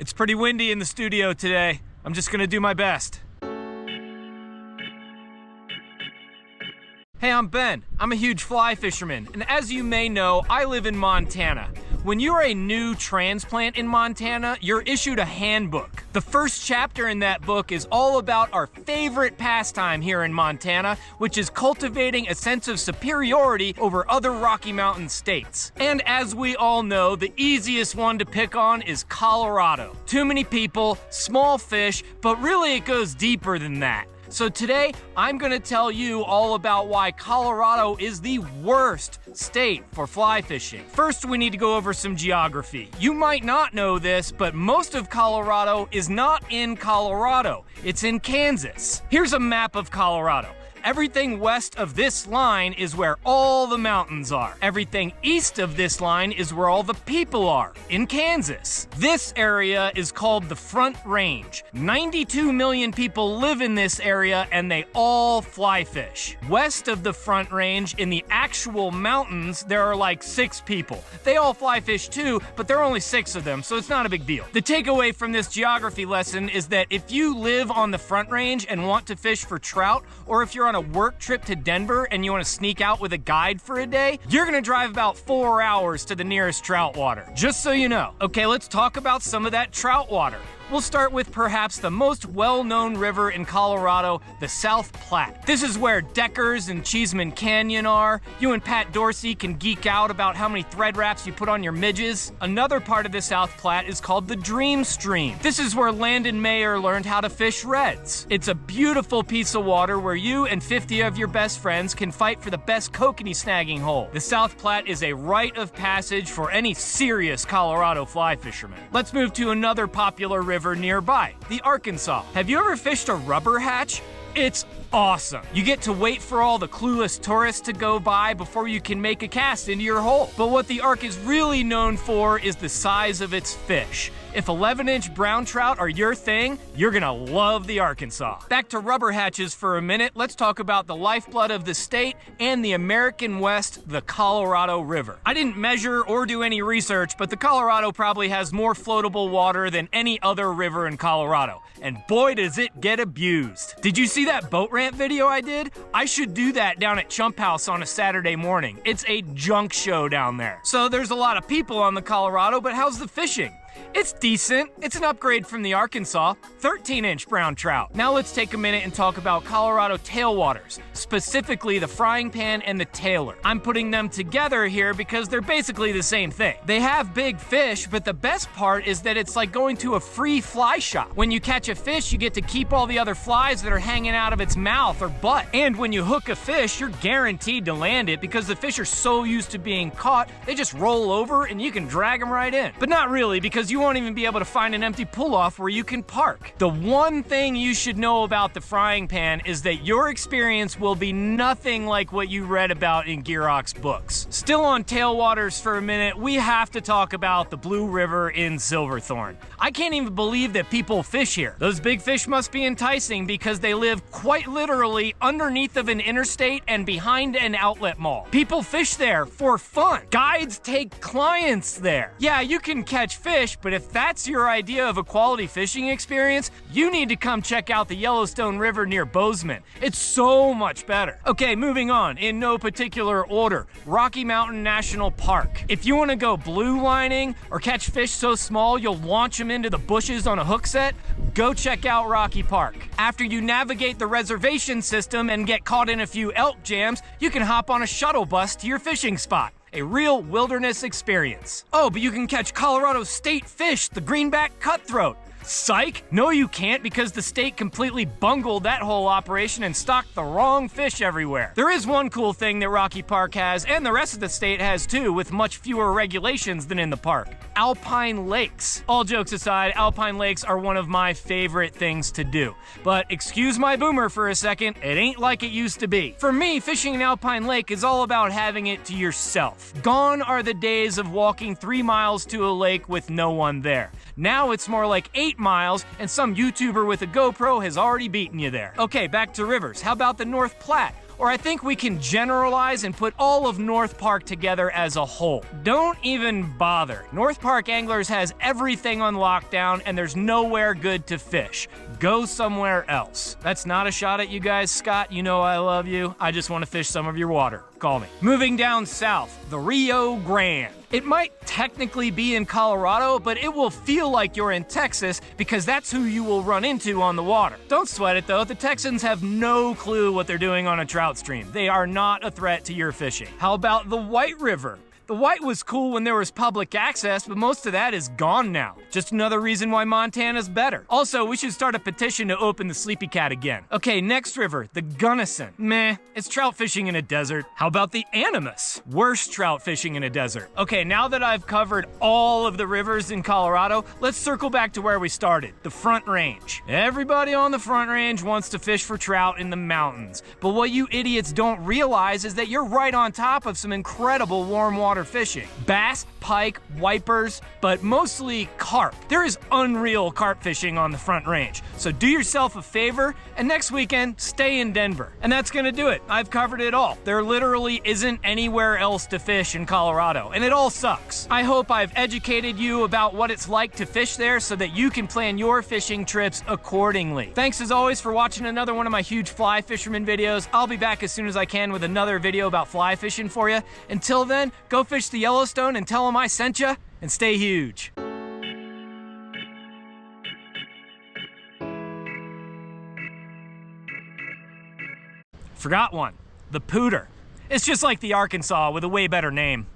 It's pretty windy in the studio today. I'm just gonna do my best. Hey, I'm Ben. I'm a huge fly fisherman, and as you may know, I live in Montana. When you're a new transplant in Montana, you're issued a handbook. The first chapter in that book is all about our favorite pastime here in Montana, which is cultivating a sense of superiority over other Rocky Mountain states. And as we all know, the easiest one to pick on is Colorado. Too many people, small fish, but really it goes deeper than that. So today, I'm gonna tell you all about why Colorado is the worst state for fly fishing. First, we need to go over some geography. You might not know this, but most of Colorado is not in Colorado. It's in Kansas. Here's a map of Colorado. Everything west of this line is where all the mountains are. Everything east of this line is where all the people are, in Kansas. This area is called the Front Range. 92 million people live in this area and they all fly fish. West of the Front Range, in the actual mountains, there are like 6 people. They all fly fish too, but there are only 6 of them, so it's not a big deal. The takeaway from this geography lesson is that if you live on the Front Range and want to fish for trout, or if you're on a work trip to Denver and you want to sneak out with a guide for a day, you're gonna drive about 4 hours to the nearest trout water. Just so you know. Okay, let's talk about some of that trout water. We'll start with perhaps the most well-known river in Colorado, the South Platte. This is where Deckers and Cheeseman Canyon are. You and Pat Dorsey can geek out about how many thread wraps you put on your midges. Another part of the South Platte is called the Dream Stream. This is where Landon Mayer learned how to fish reds. It's a beautiful piece of water where you and 50 of your best friends can fight for the best kokanee snagging hole. The South Platte is a rite of passage for any serious Colorado fly fisherman. Let's move to another popular river nearby, the Arkansas. Have you ever fished a rubber hatch? It's awesome. You get to wait for all the clueless tourists to go by before you can make a cast into your hole. But what the Ark is really known for is the size of its fish. If 11-inch brown trout are your thing, you're gonna love the Arkansas. Back to rubber hatches for a minute, let's talk about the lifeblood of the state and the American West, the Colorado River. I didn't measure or do any research, but the Colorado probably has more floatable water than any other river in Colorado. And boy, does it get abused. Did you see that boat rant video I did? I should do that down at Chump House on a Saturday morning. It's a junk show down there. So there's a lot of people on the Colorado, but how's the fishing? It's decent. It's an upgrade from the Arkansas, 13-inch brown trout. Now let's take a minute and talk about Colorado tailwaters, specifically the frying pan and the tailer. I'm putting them together here because they're basically the same thing. They have big fish, but the best part is that it's like going to a free fly shop. When you catch a fish, you get to keep all the other flies that are hanging out of its mouth or butt. And when you hook a fish, you're guaranteed to land it because the fish are so used to being caught, they just roll over and you can drag them right in. But not really, because you won't even be able to find an empty pull-off where you can park. The one thing you should know about the frying pan is that your experience will be nothing like what you read about in Gearrock's books. Still on tailwaters for a minute, we have to talk about the Blue River in Silverthorne. I can't even believe that people fish here. Those big fish must be enticing because they live quite literally underneath of an interstate and behind an outlet mall. People fish there for fun. Guides take clients there. Yeah, you can catch fish, but if that's your idea of a quality fishing experience, you need to come check out the Yellowstone River near Bozeman. It's so much better. Okay, moving on, in no particular order, Rocky Mountain National Park. If you want to go blue lining or catch fish so small you'll launch them into the bushes on a hook set, go check out Rocky Park. After you navigate the reservation system and get caught in a few elk jams, you can hop on a shuttle bus to your fishing spot. A real wilderness experience. Oh, but you can catch Colorado state fish, the greenback cutthroat. Psych! No, you can't, because the state completely bungled that whole operation and stocked the wrong fish everywhere. There is one cool thing that Rocky Park has, and the rest of the state has too, with much fewer regulations than in the park. Alpine Lakes. All jokes aside, Alpine Lakes are one of my favorite things to do. But excuse my boomer for a second, it ain't like it used to be. For me, fishing an Alpine Lake is all about having it to yourself. Gone are the days of walking 3 miles to a lake with no one there. Now it's more like 8 miles, and some YouTuber with a GoPro has already beaten you there. Okay, back to rivers. How about the North Platte? or I think we can generalize and put all of North Park together as a whole. Don't even bother. North Park Anglers has everything on lockdown and there's nowhere good to fish. Go somewhere else. That's not a shot at you guys, Scott. You know I love you. I just want to fish some of your water. Call me. Moving down south, the Rio Grande. It might technically be in Colorado, but it will feel like you're in Texas because that's who you will run into on the water. Don't sweat it though, the Texans have no clue what they're doing on a trout stream. They are not a threat to your fishing. How about the White River? The White was cool when there was public access, but most of that is gone now. Just another reason why Montana's better. Also, we should start a petition to open the Sleepy Cat again. Okay, next river, the Gunnison. Meh, it's trout fishing in a desert. How about the Animas? Worst trout fishing in a desert. Okay, now that I've covered all of the rivers in Colorado, let's circle back to where we started, the Front Range. Everybody on the Front Range wants to fish for trout in the mountains, but what you idiots don't realize is that you're right on top of some incredible warm water fishing. Bass, pike, wipers, but mostly carp. There is unreal carp fishing on the Front Range. So do yourself a favor and next weekend stay in Denver. And that's gonna do it. I've covered it all. There literally isn't anywhere else to fish in Colorado and it all sucks. I hope I've educated you about what it's like to fish there so that you can plan your fishing trips accordingly. Thanks as always for watching another one of my huge fly fisherman videos. I'll be back as soon as I can with another video about fly fishing for you. Until then, go fish the Yellowstone and tell them I sent you, and stay huge. Forgot one. The Pooter. It's just like the Arkansas with a way better name.